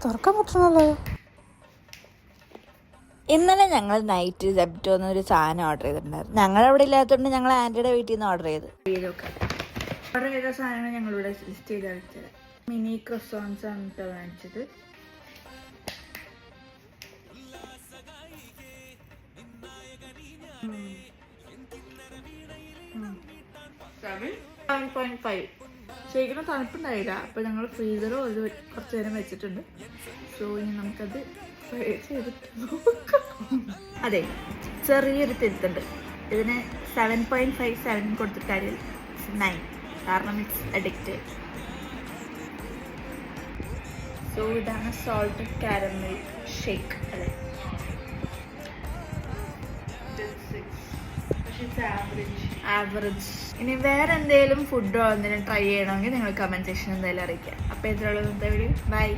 തുറക്കാൻ പറ്റണല്ലോ. ഇന്നലെ ഞങ്ങൾ നൈറ്റ് സെപ്റ്റോന്ന് ഒരു സാധനം ഓർഡർ ചെയ്തിട്ടുണ്ടായിരുന്നു. ഞങ്ങളവിടെ ഇല്ലാത്തതുകൊണ്ട് ഞങ്ങൾ ആൻറ്റിയുടെ വീട്ടിൽ നിന്ന് ഓർഡർ ചെയ്തു. ഓർഡർ ചെയ്ത സാധനങ്ങൾ ഞങ്ങളിവിടെ ലിസ്റ്റ് ചെയ്ത് വെച്ചത്. മിനി ക്രോസോൺസ് ആണ് കേട്ടോ വാങ്ങിച്ചത്. ശരിക്കും തണുപ്പുണ്ടായില്ല. അപ്പോൾ ഞങ്ങൾ ഫ്രീസറോ അത് കുറച്ച് നേരം വെച്ചിട്ടുണ്ട്. സോ ഇനി നമുക്കത് ഫ്രൈ ചെയ്തിട്ട് നോക്കാം. അതെ, ചെറിയൊരു തിരുത്തുണ്ട്. ഇതിന് 7.57 കൊടുത്തിട്ട് കാര്യമില്ല, 9, കാരണം ഇറ്റ്സ് അഡിക്റ്റഡ്. സോ ഇതാണ് സോൾട്ടഡ് കാരമൽ ഷേക്ക്. അതെ, ആവറേജ്. ഇനി വേറെ എന്തെങ്കിലും ഫുഡോ എന്തെങ്കിലും ട്രൈ ചെയ്യണമെങ്കിൽ നിങ്ങൾ കമൻറ്റ് സെക്ഷനിൽ എന്തായാലും അറിയിക്കാം. അപ്പോൾ ഇതിലുള്ള വീഡിയോ ബൈ.